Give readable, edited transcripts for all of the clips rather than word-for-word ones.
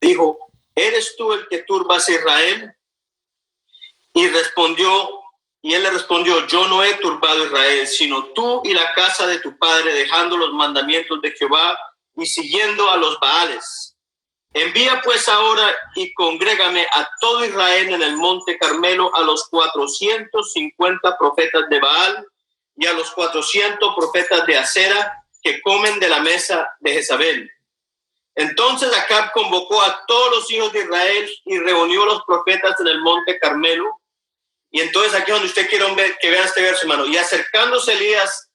dijo: ¿eres tú el que turbas a Israel? Y él le respondió: yo no he turbado a Israel, sino tú y la casa de tu padre, dejando los mandamientos de Jehová y siguiendo a los Baales. Envía pues ahora y congrégame a todo Israel en el monte Carmelo, a los 450 profetas de Baal y a los 400 profetas de Acera, que comen de la mesa de Jezabel. Entonces Acab convocó a todos los hijos de Israel y reunió a los profetas en el monte Carmelo. Y entonces aquí es donde usted quiere que vean este verso, hermano. Y acercándose Elías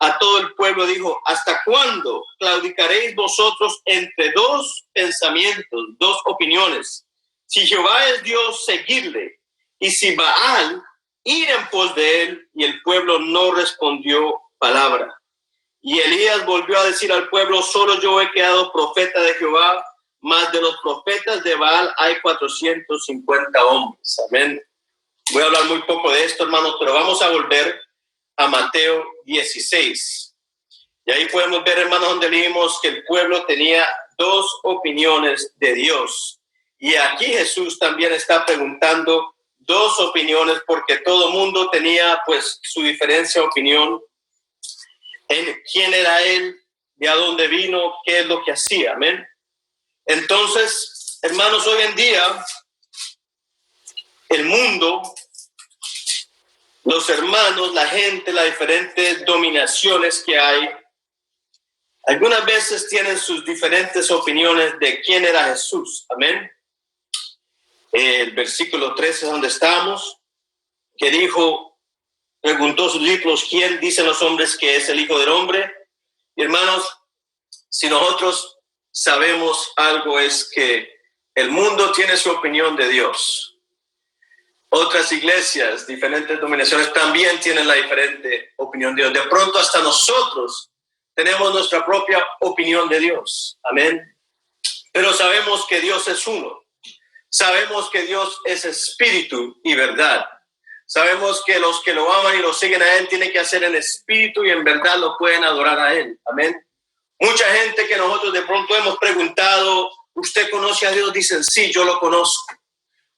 a todo el pueblo, dijo: ¿hasta cuándo claudicaréis vosotros entre dos pensamientos, dos opiniones? Si Jehová es Dios, seguidle, y si Baal, ir en pos de él. Y el pueblo no respondió palabra. Y Elías volvió a decir al pueblo: solo yo he quedado profeta de Jehová, mas de los profetas de Baal hay 450 hombres. Amén. Voy a hablar muy poco de esto, hermanos, pero vamos a volver a Mateo 16. Y ahí podemos ver, hermanos, donde leímos que el pueblo tenía dos opiniones de Dios. Y aquí Jesús también está preguntando dos opiniones, porque todo mundo tenía pues su diferencia de opinión en quién era él, de a dónde vino, qué es lo que hacía. Amén. Entonces, hermanos, hoy en día el mundo, los hermanos, la gente, las diferentes dominaciones que hay, algunas veces tienen sus diferentes opiniones de quién era Jesús. Amén. El versículo 13 es donde estamos, que dijo, preguntó a sus discípulos: ¿quién dicen los hombres que es el Hijo del Hombre? Y hermanos, si nosotros sabemos algo, es que el mundo tiene su opinión de Dios. Otras iglesias, diferentes denominaciones también tienen la diferente opinión de Dios. De pronto hasta nosotros tenemos nuestra propia opinión de Dios. Amén. Pero sabemos que Dios es uno. Sabemos que Dios es espíritu y verdad. Sabemos que los que lo aman y lo siguen a Él tienen que hacer en espíritu y en verdad lo pueden adorar a Él. Amén. Mucha gente que nosotros de pronto hemos preguntado: ¿usted conoce a Dios? Dicen: sí, yo lo conozco.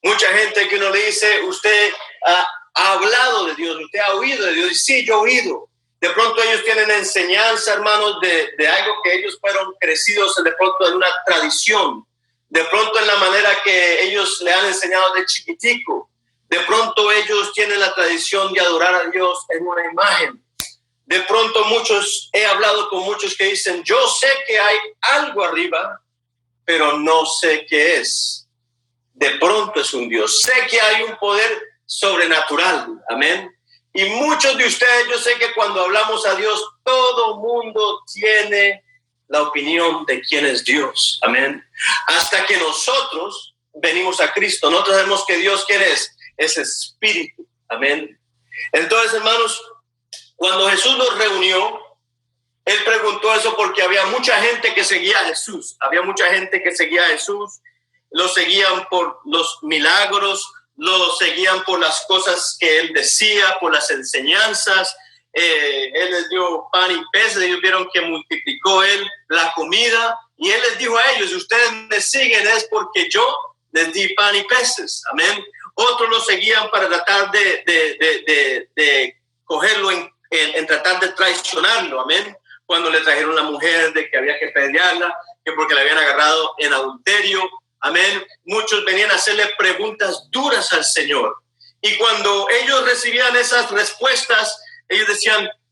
Mucha gente que uno le dice: ¿usted ha hablado de Dios? ¿Usted ha oído de Dios? Y sí, yo he oído. De pronto ellos tienen enseñanza, hermanos, de algo que ellos fueron crecidos de pronto en una tradición. De pronto en la manera que ellos le han enseñado de chiquitico. De pronto ellos tienen la tradición de adorar a Dios en una imagen. De pronto he hablado con muchos que dicen: yo sé que hay algo arriba, pero no sé qué es. De pronto es un Dios. Sé que hay un poder sobrenatural. Amén. Y muchos de ustedes, yo sé que cuando hablamos a Dios, todo mundo tiene la opinión de quién es Dios. Amén. Hasta que nosotros venimos a Cristo, nosotros sabemos que Dios, ¿quién es? Es espíritu. Amén. Entonces, hermanos, cuando Jesús nos reunió, Él preguntó eso porque había mucha gente que seguía a Jesús. Había mucha gente que seguía a Jesús. Lo seguían por los milagros, lo seguían por las cosas que él decía, por las enseñanzas. Él les dio pan y peces, ellos vieron que multiplicó él la comida, y él les dijo a ellos: si ustedes me siguen es porque yo les di pan y peces. Amén. Otros lo seguían para tratar de cogerlo en tratar de traicionarlo. Amén. Cuando le trajeron la mujer de que había que pelearla, que porque la habían agarrado en adulterio. Amén. Muchos venían a hacerle preguntas duras al Señor. Y cuando ellos recibían esas respuestas, ellos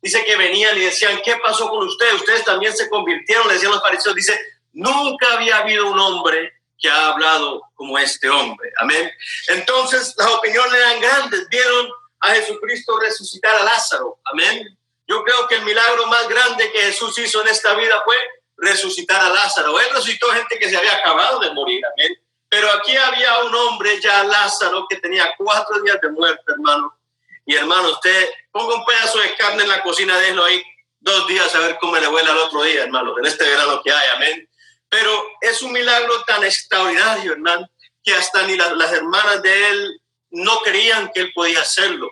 dice que venían y decían: ¿qué pasó con ustedes? Ustedes también se convirtieron. Le decían los fariseos, dice: nunca había habido un hombre que ha hablado como este hombre. Amén. Entonces las opiniones eran grandes. Vieron a Jesucristo resucitar a Lázaro. Amén. Yo creo que el milagro más grande que Jesús hizo en esta vida fue resucitar a Lázaro. Él resucitó gente que se había acabado de morir. Amén. Pero aquí había un hombre, ya Lázaro, que tenía 4 días de muerte, hermano. Y hermano, usted ponga un pedazo de carne en la cocina, déjelo ahí 2 días a ver cómo le huele al otro día, hermano, en este verano que hay. Amén. Pero es un milagro tan extraordinario, hermano, que hasta ni las hermanas de él no creían que él podía hacerlo.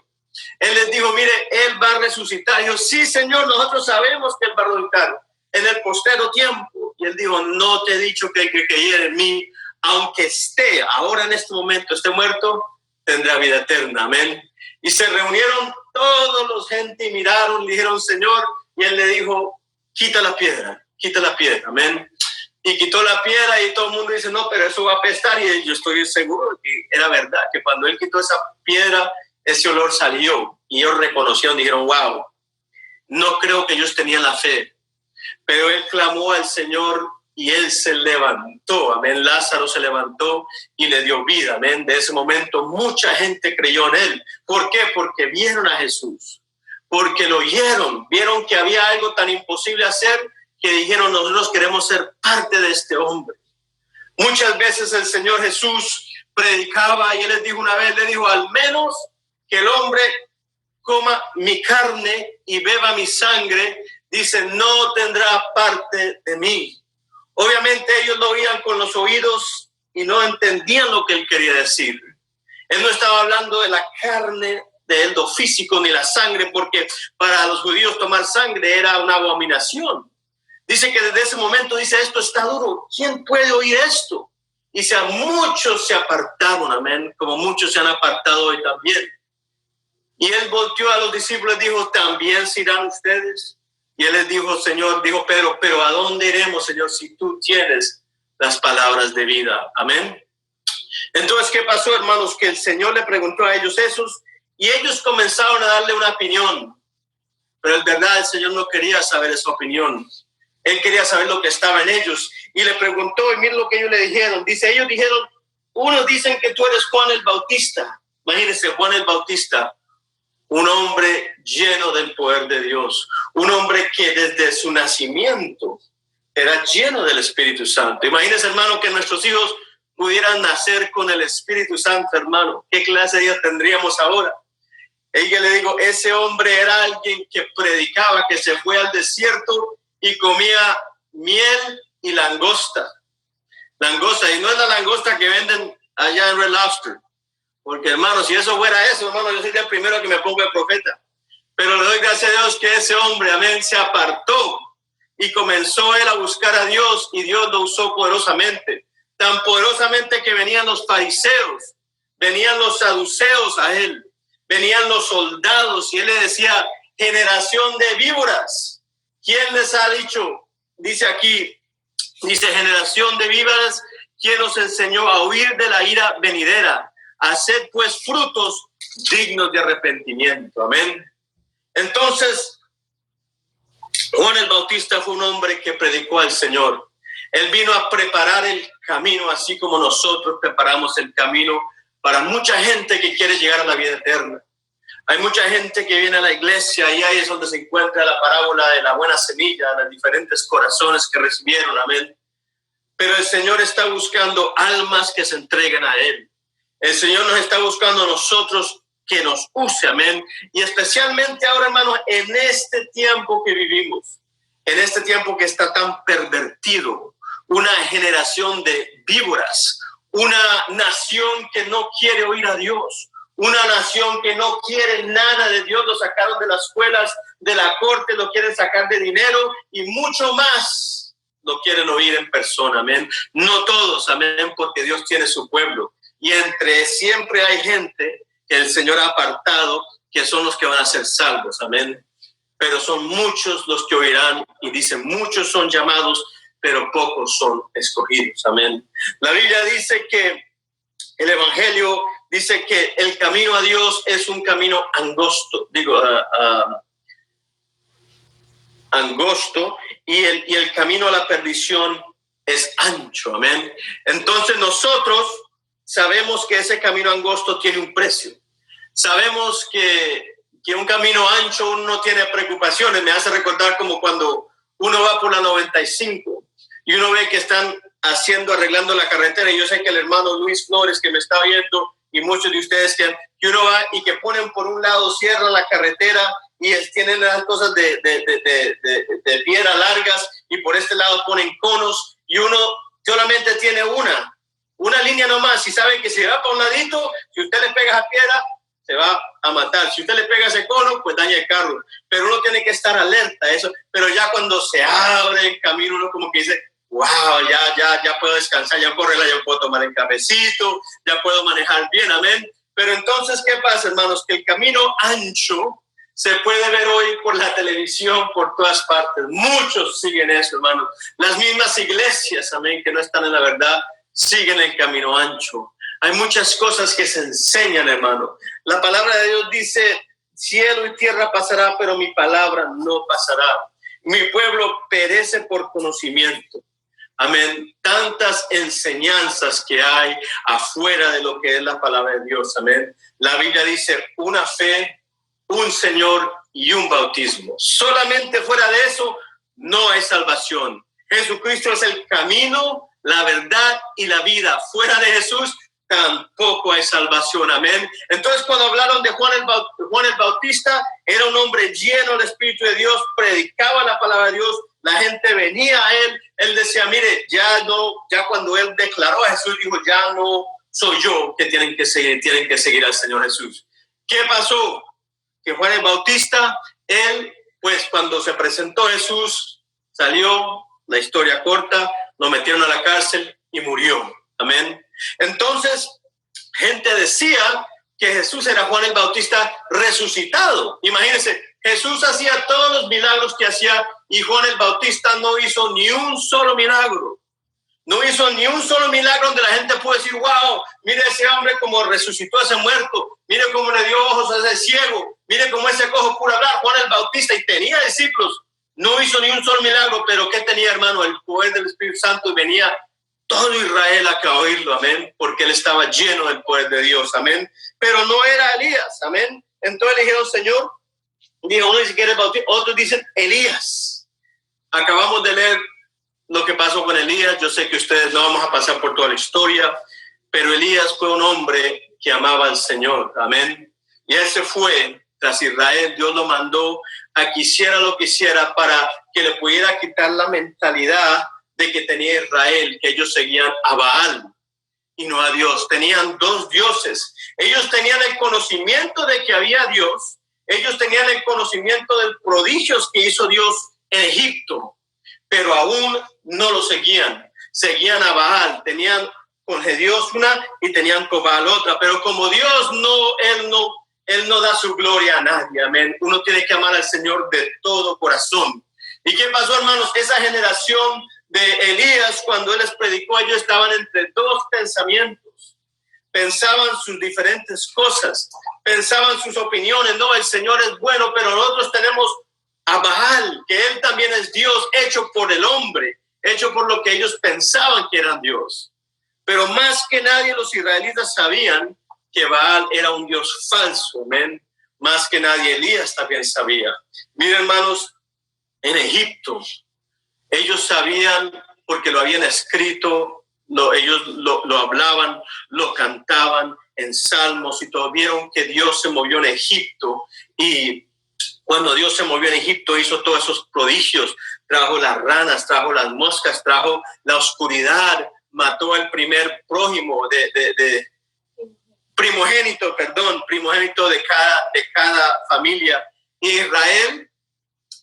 Él les dijo: mire, él va a resucitar. Y yo: sí, Señor, nosotros sabemos que él va a resucitar en el postero tiempo. Y él dijo: no te he dicho que hay que creer en mí aunque esté ahora en este momento, esté muerto, tendrá vida eterna. Amén. Y se reunieron todos los gente y miraron, dijeron, Señor, y él le dijo, quita la piedra, amén. Y quitó la piedra y todo el mundo dice, no, pero eso va a apestar. Y yo estoy seguro que era verdad, que cuando él quitó esa piedra, ese olor salió. Y ellos reconocieron, dijeron, wow, no creo que ellos tenían la fe. Pero él clamó al Señor y él se levantó, amén. Lázaro se levantó y le dio vida, amén. De ese momento mucha gente creyó en él. ¿Por qué? Porque vieron a Jesús, porque lo oyeron, vieron que había algo tan imposible hacer que dijeron, nosotros queremos ser parte de este hombre. Muchas veces el Señor Jesús predicaba y él les dijo una vez, le dijo, al menos que el hombre coma mi carne y beba mi sangre, dice, no tendrá parte de mí. Obviamente ellos lo oían con los oídos y no entendían lo que él quería decir. Él no estaba hablando de la carne de él, lo físico, ni la sangre, porque para los judíos tomar sangre era una abominación. Dice que desde ese momento dice, esto está duro, ¿quién puede oír esto? Y muchos se apartaron, amén, como muchos se han apartado hoy también. Y él volteó a los discípulos y dijo, ¿también se irán ustedes? Y él les dijo, Señor, dijo Pedro, pero ¿a dónde iremos, Señor, si tú tienes las palabras de vida? Amén. Entonces, ¿qué pasó, hermanos? Que el Señor le preguntó a ellos esos y ellos comenzaron a darle una opinión. Pero en verdad el Señor no quería saber esa opinión. Él quería saber lo que estaba en ellos. Y le preguntó, y mira lo que ellos le dijeron. Dice, ellos dijeron, unos dicen que tú eres Juan el Bautista. Imagínense, Juan el Bautista, un hombre lleno del poder de Dios. Un hombre que desde su nacimiento era lleno del Espíritu Santo. Imagínense, hermano, que nuestros hijos pudieran nacer con el Espíritu Santo, hermano. ¿Qué clase de Dios tendríamos ahora? Y yo le digo, ese hombre era alguien que predicaba, que se fue al desierto y comía miel y langosta. Langosta, y no es la langosta que venden allá en Red Lobster. Porque, hermano, si eso fuera eso, hermano, yo sería el primero que me ponga el profeta. Pero le doy gracias a Dios que ese hombre, amén, se apartó y comenzó él a buscar a Dios y Dios lo usó poderosamente. Tan poderosamente que venían los fariseos, venían los saduceos a él, venían los soldados y él le decía, generación de víboras. ¿Quién les ha dicho? Dice aquí, dice generación de víboras, ¿quién nos enseñó a huir de la ira venidera? Haced pues frutos dignos de arrepentimiento. Amén. Entonces, Juan el Bautista fue un hombre que predicó al Señor. Él vino a preparar el camino, así como nosotros preparamos el camino para mucha gente que quiere llegar a la vida eterna. Hay mucha gente que viene a la iglesia y ahí es donde se encuentra la parábola de la buena semilla, los diferentes corazones que recibieron, amén. Pero el Señor está buscando almas que se entreguen a Él. El Señor nos está buscando a nosotros que nos use, amén. Y especialmente ahora, hermanos, en este tiempo que vivimos, en este tiempo que está tan pervertido, una generación de víboras, una nación que no quiere oír a Dios, una nación que no quiere nada de Dios, lo sacaron de las escuelas, de la corte, lo quieren sacar de dinero y mucho más lo quieren oír en persona, amén. No todos, amén, porque Dios tiene su pueblo. Y entre siempre hay gente que el Señor ha apartado, que son los que van a ser salvos, amén. Pero son muchos los que oirán y dicen, muchos son llamados, pero pocos son escogidos, amén. La Biblia dice que el Evangelio dice que el camino a Dios es un camino angosto, angosto, y el camino a la perdición es ancho, amén. Entonces nosotros sabemos que ese camino angosto tiene un precio. Sabemos que un camino ancho uno no tiene preocupaciones. Me hace recordar como cuando uno va por la 95 y uno ve que están arreglando la carretera. Y yo sé que el hermano Luis Flores, que me está viendo, y muchos de ustedes que uno va y que ponen por un lado, cierran la carretera y tienen las cosas de piedra largas y por este lado ponen conos y uno solamente tiene una línea nomás. Y saben que si va para un ladito, si usted le pega a piedra, se va a matar. Si usted le pega ese cono, pues daña el carro. Pero uno tiene que estar alerta a eso. Pero ya cuando se abre el camino, uno como que dice, wow, ya puedo descansar, ya puedo relajar, ya puedo tomar el cafecito, ya puedo manejar bien, amén. Pero entonces, ¿qué pasa, hermanos? Que el camino ancho se puede ver hoy por la televisión, por todas partes. Muchos siguen eso, hermanos. Las mismas iglesias, amén, que no están en la verdad, siguen el camino ancho. Hay muchas cosas que se enseñan, hermano. La palabra de Dios dice, cielo y tierra pasará, pero mi palabra no pasará. Mi pueblo perece por conocimiento. Amén. Tantas enseñanzas que hay afuera de lo que es la palabra de Dios. Amén. La Biblia dice una fe, un Señor y un bautismo. Solamente fuera de eso no hay salvación. Jesucristo es el camino, la verdad y la vida. Fuera de Jesús tampoco hay salvación. Amén. Entonces, cuando hablaron de Juan el Bautista, era un hombre lleno del Espíritu de Dios, predicaba la palabra de Dios, la gente venía a él decía, mire, ya cuando él declaró a Jesús, dijo, ya no soy yo que tienen que seguir al Señor Jesús. ¿Qué pasó? Que Juan el Bautista, él, pues cuando se presentó Jesús, salió, la historia corta, lo metieron a la cárcel y murió. Amén. Entonces, gente decía que Jesús era Juan el Bautista resucitado. Imagínense, Jesús hacía todos los milagros que hacía y Juan el Bautista no hizo ni un solo milagro. No hizo ni un solo milagro donde la gente puede decir, wow, mire ese hombre como resucitó a ese muerto, mire cómo le dio ojos a ese ciego, mire cómo ese cojo pudo hablar. Juan el Bautista, y tenía discípulos, no hizo ni un solo milagro, pero ¿qué tenía, hermano? El poder del Espíritu Santo, y venía todo Israel a oírlo, amén, porque él estaba lleno del poder de Dios, amén. Pero no era Elías, amén. Entonces le dijeron, Señor, dijo, uno dice que era el Bautista, otros dicen Elías. Acabamos de leer lo que pasó con Elías. Yo sé que ustedes no vamos a pasar por toda la historia, pero Elías fue un hombre que amaba al Señor, amén. Y él se fue tras Israel. Dios lo mandó a que hiciera lo que hiciera para que le pudiera quitar la mentalidad de que tenía Israel, que ellos seguían a Baal y no a Dios. Tenían dos dioses. Ellos tenían el conocimiento de que había Dios. Ellos tenían el conocimiento de los prodigios que hizo Dios en Egipto, pero aún no lo seguían. Seguían a Baal. Tenían con Dios una y tenían con Baal otra. Pero como Dios Él no da su gloria a nadie. Amén. Uno tiene que amar al Señor de todo corazón. ¿Y qué pasó, hermanos? Esa generación de Elías, cuando él les predicó, ellos estaban entre dos pensamientos. Pensaban sus diferentes cosas, pensaban sus opiniones. No, el Señor es bueno, pero nosotros tenemos a Baal, que él también es Dios, hecho por el hombre, hecho por lo que ellos pensaban que eran Dios. Pero más que nadie los israelitas sabían que Baal era un Dios falso, amén. Más que nadie, Elías también sabía. Miren, hermanos, en Egipto, ellos sabían, porque lo habían escrito, ellos lo hablaban, lo cantaban en salmos y todo. Vieron que Dios se movió en Egipto, y cuando Dios se movió en Egipto hizo todos esos prodigios, trajo las ranas, trajo las moscas, trajo la oscuridad, mató al primer primogénito de cada familia. Israel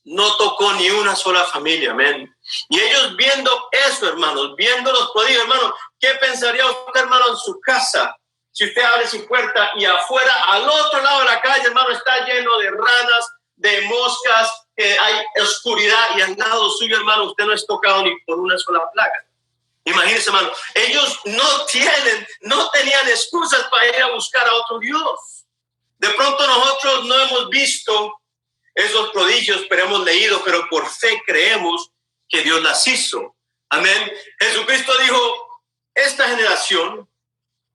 no tocó ni una sola familia, amén. Y ellos viendo eso, hermanos, viendo los prodigios, hermanos, ¿qué pensaría usted, hermano, en su casa? Si usted abre su puerta y afuera, al otro lado de la calle, hermano, está lleno de ranas, de moscas, que hay oscuridad, y al lado suyo, hermano, usted no es tocado ni por una sola plaga. Imagínense, hermano, ellos no tenían excusas para ir a buscar a otro Dios. De pronto nosotros no hemos visto esos prodigios, pero hemos leído, pero por fe creemos que Dios las hizo. Amén. Jesucristo dijo, esta generación,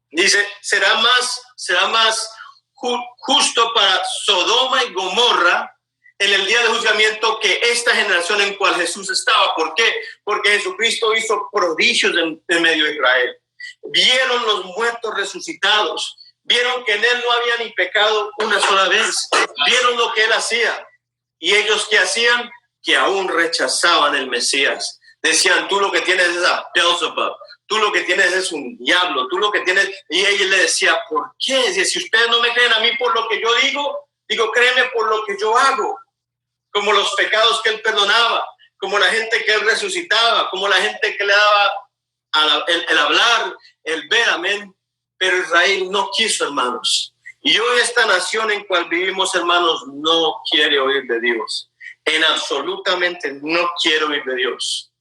dice, será más justo para Sodoma y Gomorra en el día de juzgamiento que esta generación en cual Jesús estaba. ¿Por qué? Porque Jesucristo hizo prodigios en medio de Israel. Vieron los muertos resucitados. Vieron que en él no había ni pecado una sola vez. Vieron lo que él hacía. Y ellos, ¿qué hacían? Que aún rechazaban el Mesías. Decían, tú lo que tienes es a Beelzebub. Tú lo que tienes es un diablo. Tú lo que tienes... Y ella le decía, ¿por qué? Dice, si ustedes no me creen a mí por lo que yo digo, créeme por lo que yo hago. Como los pecados que él perdonaba. como la gente que él resucitaba, como la gente que le daba el hablar, el ver, amén. Pero Israel no quiso, hermanos. Y hoy esta nación en cual vivimos, hermanos, no quiere oír de Dios. En absolutamente no quiere oír de Dios.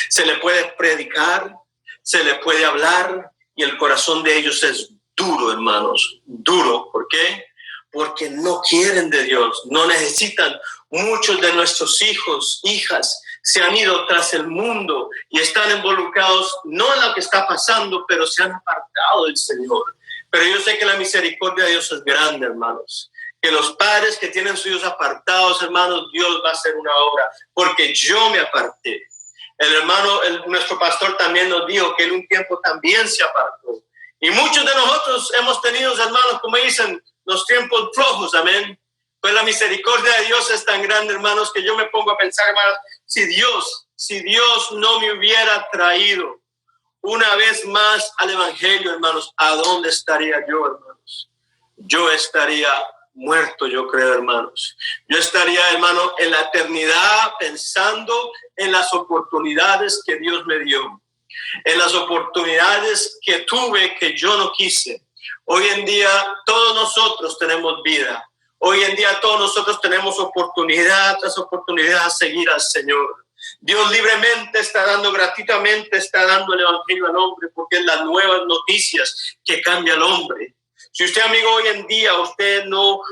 Se le puede predicar, se le puede hablar, y el corazón de ellos es duro, hermanos, duro. ¿Por qué? Porque no quieren de Dios, no necesitan. Muchos de nuestros hijos, hijas, se han ido tras el mundo y están involucrados, no en lo que está pasando, pero se han apartado del Señor. Pero yo sé que la misericordia de Dios es grande, hermanos. Que los padres que tienen sus hijos apartados, hermanos, Dios va a hacer una obra, porque yo me aparté. El hermano, nuestro pastor también nos dijo que en un tiempo también se apartó. Y muchos de nosotros hemos tenido, hermanos, como dicen, los tiempos flojos, amén. Pues la misericordia de Dios es tan grande, hermanos, que yo me pongo a pensar, hermanos, si Dios no me hubiera traído una vez más al evangelio, hermanos, ¿a dónde estaría yo, hermanos? Yo estaría muerto, yo creo, hermanos. Yo estaría, hermano, en la eternidad pensando en las oportunidades que Dios me dio, en las oportunidades que tuve que yo no quise. Hoy en día todos nosotros tenemos vida. Hoy en día todos nosotros tenemos oportunidad tras oportunidad a seguir al Señor. Dios libremente está dando, gratuitamente está dando el evangelio al hombre, porque es las nuevas noticias que cambia al hombre. Si usted, amigo, hoy en día usted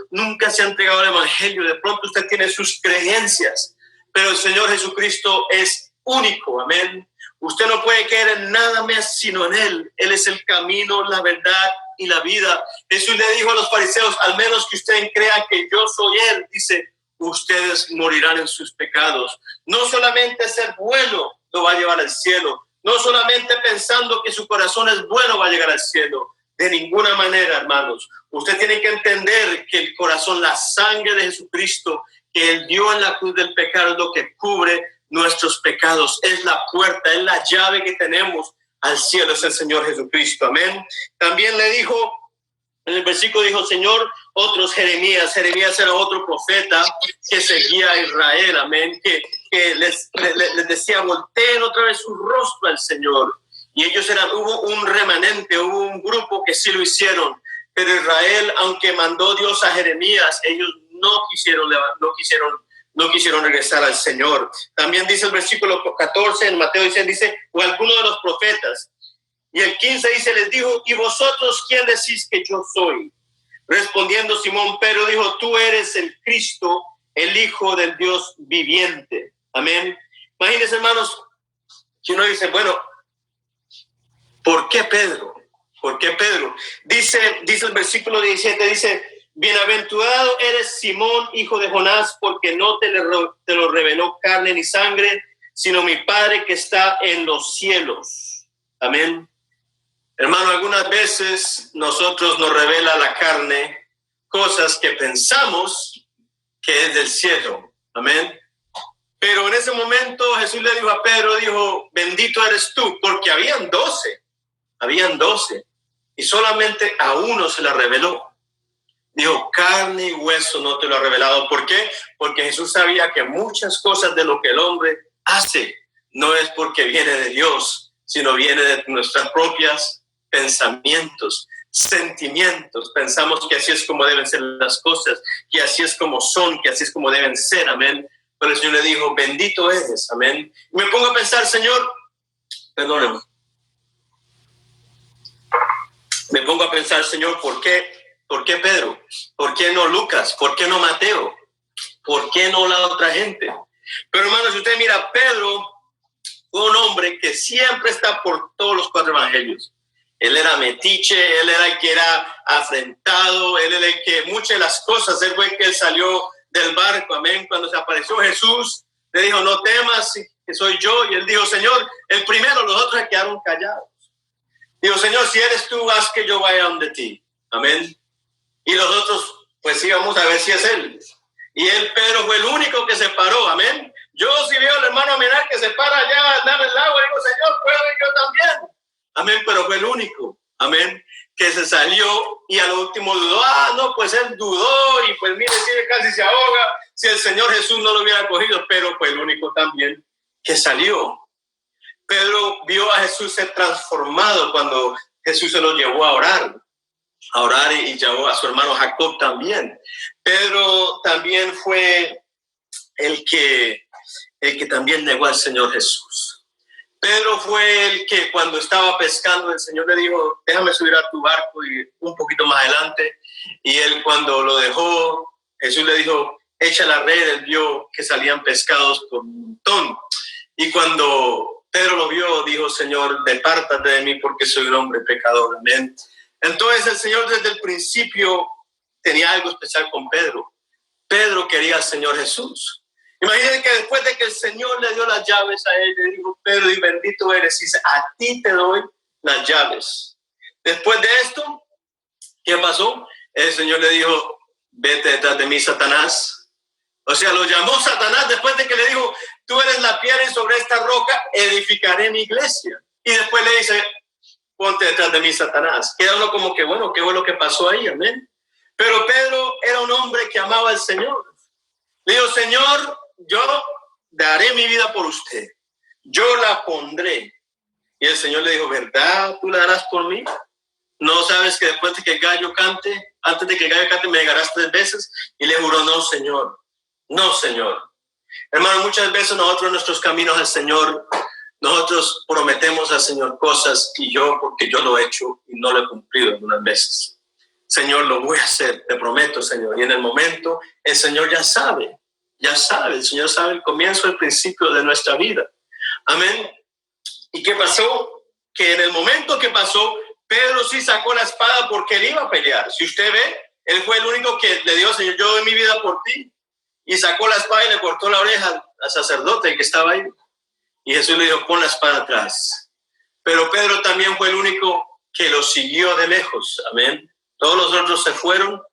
nunca se ha entregado al evangelio, de pronto usted tiene sus creencias, pero el Señor Jesucristo es único, amén. Usted no puede creer en nada más sino en Él. Él es el camino, la verdad y la vida. Jesús le dijo a los fariseos, al menos que ustedes crean que yo soy Él, dice, ustedes morirán en sus pecados. No solamente ser bueno lo va a llevar al cielo, no solamente pensando que su corazón es bueno va a llegar al cielo. De ninguna manera, hermanos. Usted tiene que entender que el corazón, la sangre de Jesucristo que Él dio en la cruz del pecado es lo que cubre nuestros pecados. Es la puerta, es la llave que tenemos al cielo, es el Señor Jesucristo. Amén. También le dijo, en el versículo dijo, Señor, otros Jeremías era otro profeta que seguía a Israel, amén, que les decía, volteen otra vez su rostro al Señor. Y ellos hubo un remanente, hubo un grupo que sí lo hicieron, pero Israel, aunque mandó Dios a Jeremías, ellos no quisieron regresar al Señor. También dice el versículo 14 en Mateo dice, o alguno de los profetas. Y el 15 dice, les dijo, ¿y vosotros quién decís que yo soy? Respondiendo Simón Pedro dijo, tú eres el Cristo, el Hijo del Dios viviente. Amén. Imagínense, hermanos, que uno dice, bueno, ¿por qué Pedro? ¿Por qué Pedro? Dice el versículo 17, dice, bienaventurado eres Simón, hijo de Jonás, porque no te lo reveló carne ni sangre, sino mi Padre que está en los cielos. Amén. Hermano, algunas veces nosotros nos revela la carne cosas que pensamos que es del cielo. Amén. Pero en ese momento Jesús le dijo a Pedro, dijo, bendito eres tú, porque habían 12, y solamente a uno se la reveló. Dijo, carne y hueso no te lo ha revelado. ¿Por qué? Porque Jesús sabía que muchas cosas de lo que el hombre hace no es porque viene de Dios, sino viene de nuestras propias pensamientos, sentimientos. Pensamos que así es como deben ser las cosas, que así es como son, que así es como deben ser. Amén. Pero el Señor le dijo, bendito eres. Amén. Y me pongo a pensar, Señor, perdóname. Me pongo a pensar, Señor, ¿por qué Pedro? ¿Por qué no Lucas? ¿Por qué no Mateo? ¿Por qué no la otra gente? Pero hermanos, si usted mira, Pedro fue un hombre que siempre está por todos los 4 evangelios. Él era metiche, él era el que era afrentado, él era el que muchas de las cosas, él fue el que salió del barco, amén. Cuando se apareció Jesús, le dijo, no temas, que soy yo. Y él dijo, Señor, el primero, los otros se quedaron callados. Dijo, Señor, si eres tú, haz que yo vaya donde ti. Amén. Y los otros, pues íbamos a ver si es él. Y él, Pedro, fue el único que se paró. Amén. Yo si veo al hermano Amenar que se para allá a andar en el agua, digo, Señor, puedo y yo también. Amén, pero fue el único. Amén. Que se salió y a lo último dudó. No, pues él dudó y pues mire, si casi se ahoga. Si el Señor Jesús no lo hubiera cogido, pero fue el único también que salió. Pedro vio a Jesús ser transformado cuando Jesús se lo llevó a orar y llevó a su hermano Jacob también. Pedro también fue el que también negó al Señor Jesús. Pedro fue el que cuando estaba pescando, el Señor le dijo, déjame subir a tu barco y un poquito más adelante. Y él cuando lo dejó, Jesús le dijo, echa la red. Él vio que salían pescados por un montón. Y cuando Pedro lo vio, dijo, Señor, depártate de mí porque soy un hombre pecador. Amén. Entonces el Señor desde el principio tenía algo especial con Pedro. Pedro quería al Señor Jesús. Imaginen que después de que el Señor le dio las llaves a él, le dijo, Pedro, y bendito eres, y dice, a ti te doy las llaves. Después de esto, ¿qué pasó? El Señor le dijo, vete detrás de mí, Satanás. O sea, lo llamó Satanás después de que le dijo, tú eres la piedra y sobre esta roca edificaré mi iglesia. Y después le dice, ponte detrás de mí, Satanás. Queda uno como que, bueno, ¿qué fue lo que pasó ahí? Amén. Pero Pedro era un hombre que amaba al Señor. Le dijo, Señor, yo daré mi vida por usted. Yo la pondré. Y el Señor le dijo, ¿verdad tú la darás por mí? ¿No sabes que después de que el gallo cante, antes de que el gallo cante, me negarás 3 veces? Y le juró, no, Señor. No, Señor. Hermano, muchas veces nosotros en nuestros caminos al Señor, nosotros prometemos al Señor cosas y porque yo lo he hecho y no lo he cumplido algunas veces. Señor, lo voy a hacer, te prometo, Señor. Y en el momento, el Señor ya sabe, el Señor sabe el comienzo, el principio de nuestra vida. Amén. ¿Y qué pasó? Que en el momento que pasó, Pedro sí sacó la espada porque él iba a pelear. Si usted ve, él fue el único que le dijo, Señor, yo doy mi vida por ti. Y sacó la espada y le cortó la oreja al sacerdote que estaba ahí. Y Jesús le dijo, pon la espada atrás. Pero Pedro también fue el único que lo siguió de lejos. Amén. Todos los otros se fueron,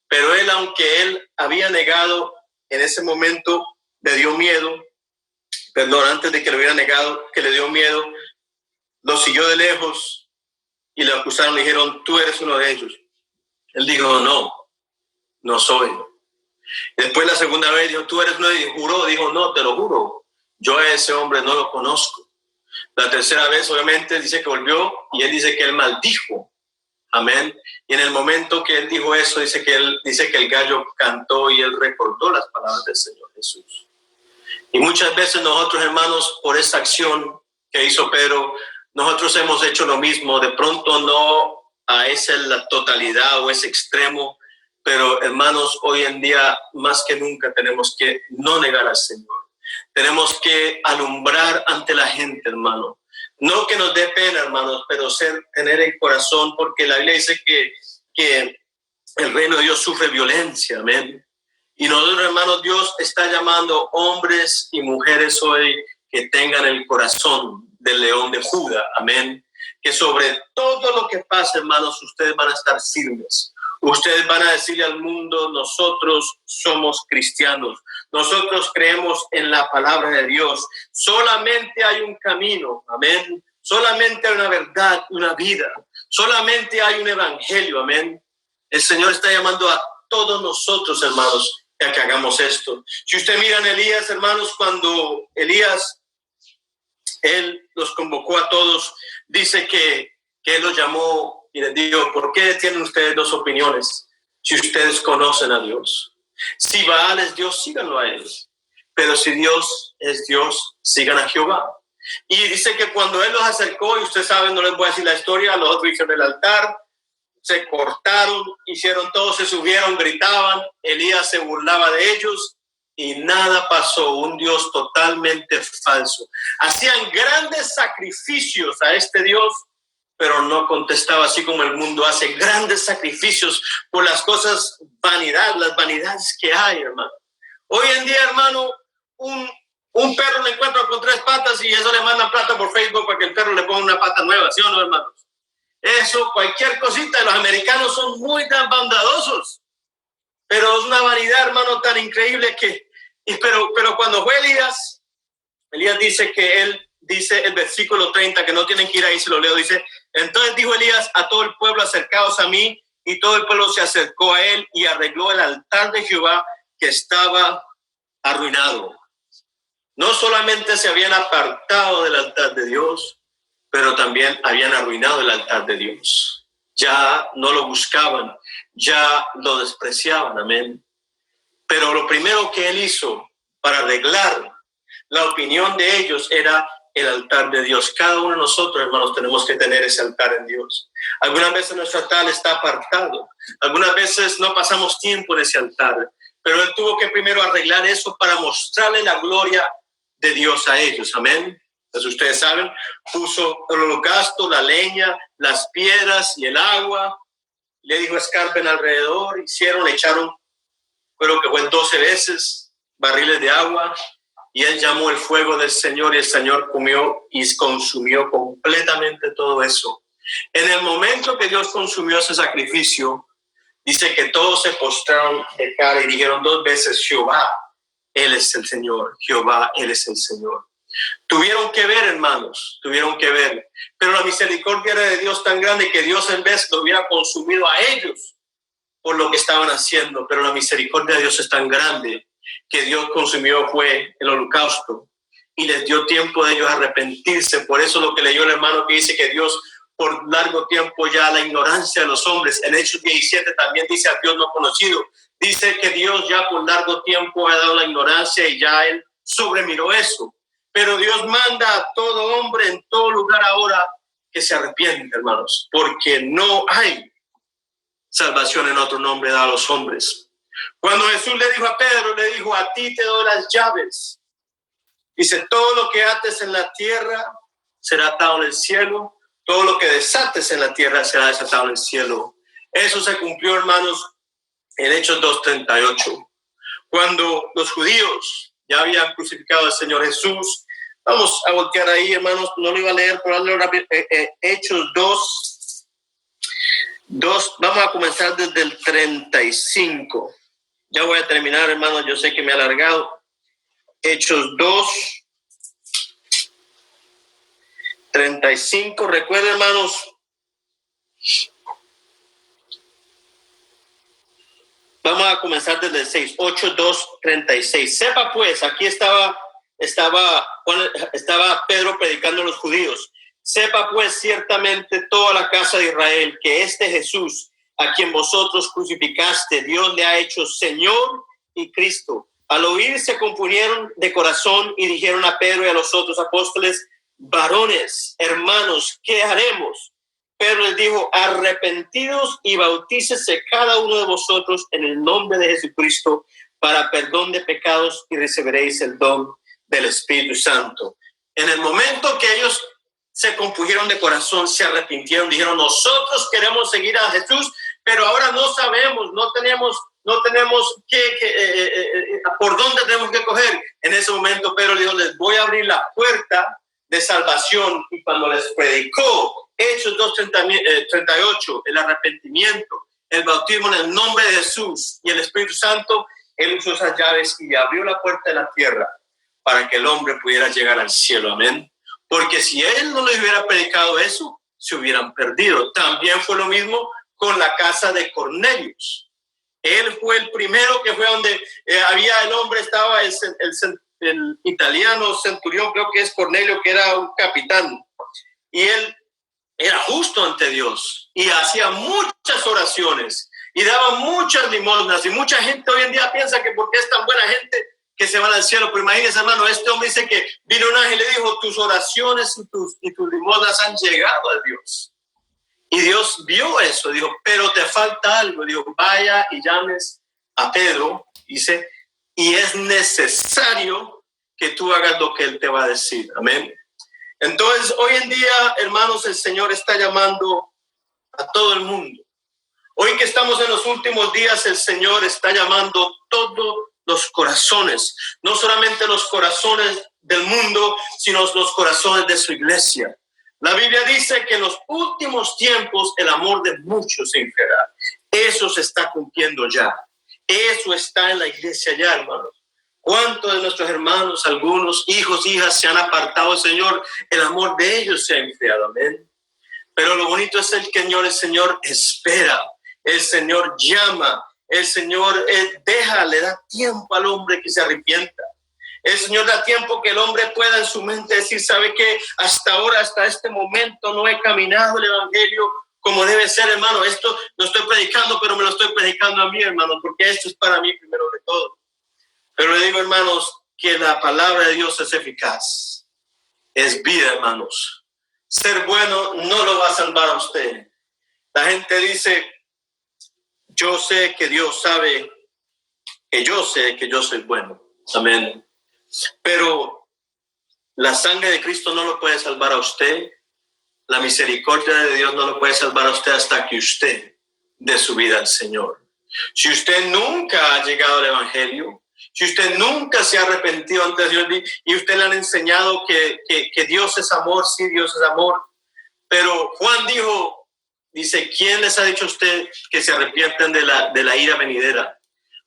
pero él, aunque él había negado, en ese momento le dio miedo. Perdón, antes de que lo hubiera negado, que le dio miedo, lo siguió de lejos y le acusaron, le dijeron, tú eres uno de ellos. Él dijo, no soy. Después la segunda vez dijo, tú eres uno de ellos. Juró, dijo, no, te lo juro. Yo a ese hombre no lo conozco. La tercera vez, obviamente, dice que volvió y él dice que él maldijo. Amén. Y en el momento que él dijo eso, dice que el gallo cantó y él recordó las palabras del Señor Jesús. Y muchas veces nosotros, hermanos, por esa acción que hizo Pedro, nosotros hemos hecho lo mismo. De pronto no a esa la totalidad o ese extremo, pero hermanos, hoy en día más que nunca tenemos que no negar al Señor. Tenemos que alumbrar ante la gente, hermano. No que nos dé pena, hermanos, pero tener el corazón, porque la Biblia dice que el reino de Dios sufre violencia, amén. Y nosotros, hermanos, Dios está llamando hombres y mujeres hoy que tengan el corazón del león de Judá, amén. Que sobre todo lo que pase, hermanos, ustedes van a estar firmes. Ustedes van a decirle al mundo, nosotros somos cristianos. Nosotros creemos en la palabra de Dios. Solamente hay un camino, amén. Solamente hay una verdad, una vida. Solamente hay un evangelio, amén. El Señor está llamando a todos nosotros, hermanos, a que hagamos esto. Si usted mira en Elías, hermanos, cuando Elías, él los convocó a todos, dice que él los llamó y les dijo, ¿por qué tienen ustedes 2 opiniones? Si ustedes conocen a Dios. Si Baal es Dios, síganlo a él. Pero si Dios es Dios, sigan a Jehová. Y dice que cuando él los acercó, y usted sabe, no les voy a decir la historia, los otros hicieron el altar, se cortaron, hicieron todo, se subieron, gritaban, Elías se burlaba de ellos y nada pasó, un Dios totalmente falso. Hacían grandes sacrificios a este Dios, pero no contestaba, así como el mundo hace grandes sacrificios por las cosas las vanidades que hay, hermano. Hoy en día, hermano, un perro le encuentran con 3 patas y eso le mandan plata por Facebook para que el perro le ponga una pata nueva, ¿sí o no, hermanos? Eso, cualquier cosita, los americanos son muy tan bondadosos, pero es una vanidad, hermano, tan increíble pero cuando fue Elías dice que él, dice el versículo 30, que no tienen que ir ahí, se lo leo, dice, entonces dijo Elías a todo el pueblo, acercaos a mí, y todo el pueblo se acercó a él y arregló el altar de Jehová que estaba arruinado. no solamente se habían apartado del altar de Dios, pero también habían arruinado el altar de Dios. Ya no lo buscaban, ya lo despreciaban, amén. Pero lo primero que él hizo para arreglar la opinión de ellos era el altar de Dios. Cada uno de nosotros, hermanos, tenemos que tener ese altar en Dios. Algunas veces nuestro altar está apartado, algunas veces no pasamos tiempo en ese altar, pero él tuvo que primero arreglar eso para mostrarle la gloria de Dios a ellos, amén. Entonces ustedes saben, puso el holocausto, la leña, las piedras y el agua, le dijo escarben alrededor, hicieron, le echaron, creo que fue 12 veces barriles de agua, y él llamó el fuego del Señor y el Señor comió y consumió completamente todo eso. En el momento que Dios consumió ese sacrificio, dice que todos se postraron de cara y dijeron 2 veces, Jehová, Él es el Señor, Jehová, Él es el Señor. Tuvieron que ver, hermanos, tuvieron que ver, pero la misericordia era de Dios tan grande que Dios en vez lo hubiera consumido a ellos por lo que estaban haciendo, pero la misericordia de Dios es tan grande que Dios consumió fue el holocausto y les dio tiempo de ellos a arrepentirse. Por eso lo que leyó el hermano que dice que Dios por largo tiempo ya la ignorancia de los hombres, en Hechos 17 también dice a Dios no conocido, dice que Dios ya por largo tiempo ha dado la ignorancia y ya él sobremiró eso, pero Dios manda a todo hombre en todo lugar ahora que se arrepiente, hermanos, porque no hay salvación en otro nombre dado a los hombres. Cuando Jesús le dijo a Pedro, le dijo, a ti te doy las llaves. Dice, todo lo que ates en la tierra será atado en el cielo, todo lo que desates en la tierra será desatado en el cielo. Eso se cumplió, hermanos, en Hechos 2:38. Cuando los judíos ya habían crucificado al Señor Jesús, vamos a voltear ahí, hermanos, no lo iba a leer, pero Hechos 2, vamos a comenzar desde el 35. Ya voy a terminar, hermanos, yo sé que me he alargado. Hechos 2, 35. Recuerden, hermanos, vamos a comenzar desde el 6. 8, 2, 36. Sepa pues, aquí estaba Pedro predicando a los judíos. Sepa pues ciertamente toda la casa de Israel que este Jesús, a quien vosotros crucificaste, Dios le ha hecho Señor y Cristo. Al oír se compusieron de corazón y dijeron a Pedro y a los otros apóstoles, varones, hermanos, ¿qué haremos? Pedro les dijo, arrepentidos y bautícese cada uno de vosotros en el nombre de Jesucristo para perdón de pecados y recibiréis el don del Espíritu Santo. En el momento que ellos se compusieron de corazón, se arrepintieron, dijeron, nosotros queremos seguir a Jesús, pero ahora no sabemos, no tenemos por dónde tenemos que coger. En ese momento Pedro dijo, les voy a abrir la puerta de salvación, y cuando les predicó Hechos 2:38, el arrepentimiento, el bautismo en el nombre de Jesús y el Espíritu Santo, él usó esas llaves y abrió la puerta de la tierra para que el hombre pudiera llegar al cielo, amén. Porque si él no les hubiera predicado eso, se hubieran perdido. También fue lo mismo con la casa de Cornelius. Él fue el primero que fue donde había el hombre, estaba el italiano centurión, creo que es Cornelio, que era un capitán. Y él era justo ante Dios y hacía muchas oraciones y daba muchas limosnas. Y mucha gente hoy en día piensa que porque es tan buena gente que se van al cielo. Pero imagínense, hermano, este hombre dice que vino un ángel y le dijo, tus oraciones y tus limosnas han llegado a Dios. Y Dios vio eso, dijo, pero te falta algo. Dijo, vaya y llames a Pedro, dice, y es necesario que tú hagas lo que él te va a decir. Amén. Entonces, hoy en día, hermanos, el Señor está llamando a todo el mundo. Hoy que estamos en los últimos días, el Señor está llamando todos los corazones, no solamente los corazones del mundo, sino los corazones de su iglesia. La Biblia dice que en los últimos tiempos el amor de muchos se enfriará. Eso se está cumpliendo ya. Eso está en la iglesia ya, hermanos. ¿Cuántos de nuestros hermanos, algunos hijos, hijas, se han apartado del Señor? El amor de ellos se ha enfriado, amén. Pero lo bonito es el Señor espera, el Señor llama, el Señor le da tiempo al hombre que se arrepienta. El Señor da tiempo que el hombre pueda en su mente decir, ¿sabe qué? Hasta ahora, hasta este momento no he caminado el evangelio como debe ser, hermano. Esto lo estoy predicando, pero me lo estoy predicando a mí, hermano, porque esto es para mí primero que todo. Pero le digo, hermanos, que la palabra de Dios es eficaz. Es vida, hermanos. Ser bueno no lo va a salvar a usted. La gente dice, yo sé que Dios sabe que yo sé que yo soy bueno. Amén. Pero la sangre de Cristo no lo puede salvar a usted. La misericordia de Dios no lo puede salvar a usted hasta que usted dé su vida al Señor. Si usted nunca ha llegado al evangelio, si usted nunca se ha arrepentido ante Dios y usted le han enseñado que Dios es amor, sí, Dios es amor. Pero Juan dice, ¿quién les ha dicho a usted que se arrepientan de la ira venidera?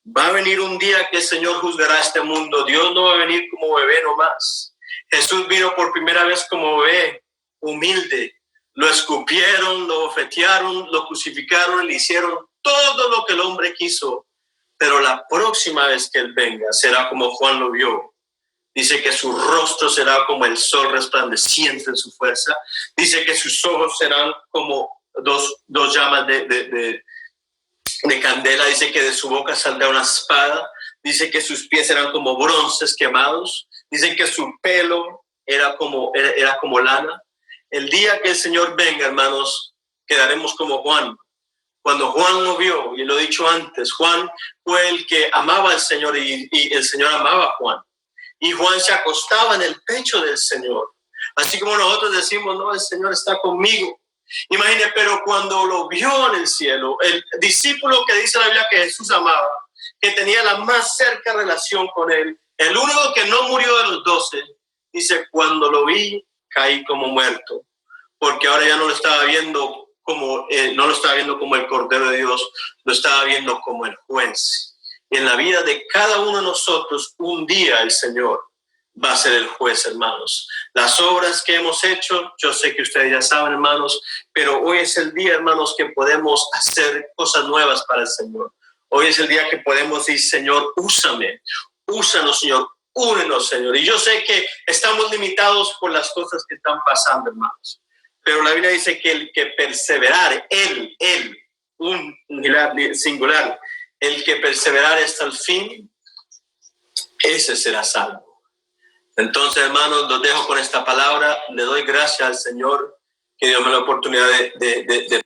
Va a venir un día que el Señor juzgará este mundo. Dios no va a venir como bebé nomás. Jesús vino por primera vez como bebé, humilde. Lo escupieron, lo bofetearon, lo crucificaron, le hicieron todo lo que el hombre quiso. Pero la próxima vez que Él venga será como Juan lo vio. Dice que su rostro será como el sol resplandeciente en su fuerza. Dice que sus ojos serán como dos llamas de candela. Dice que de su boca saldrá una espada. Dice que sus pies eran como bronces quemados. Dice que su pelo era como lana. El día que el Señor venga, hermanos, quedaremos como Juan. Cuando Juan lo vio, y lo he dicho antes, Juan fue el que amaba al Señor y el Señor amaba a Juan. Y Juan se acostaba en el pecho del Señor. Así como nosotros decimos, no, el Señor está conmigo. Imagínate, pero cuando lo vio en el cielo, el discípulo que dice la Biblia que Jesús amaba, que tenía la más cerca relación con él, el único que no murió de los 12, dice, cuando lo vi, caí como muerto. Porque ahora ya no lo estaba viendo como el Cordero de Dios, lo estaba viendo como el juez. Y en la vida de cada uno de nosotros, un día el Señor va a ser el juez, hermanos. Las obras que hemos hecho, yo sé que ustedes ya saben, hermanos, pero hoy es el día, hermanos, que podemos hacer cosas nuevas para el Señor. Hoy es el día que podemos decir, Señor, úsame, úsanos, Señor, únenos, Señor. Y yo sé que estamos limitados por las cosas que están pasando, hermanos. Pero la Biblia dice que el que perseverar, un singular, el que perseverar hasta el fin, ese será salvo. Entonces, hermanos, los dejo con esta palabra. Le doy gracias al Señor que dio la oportunidad de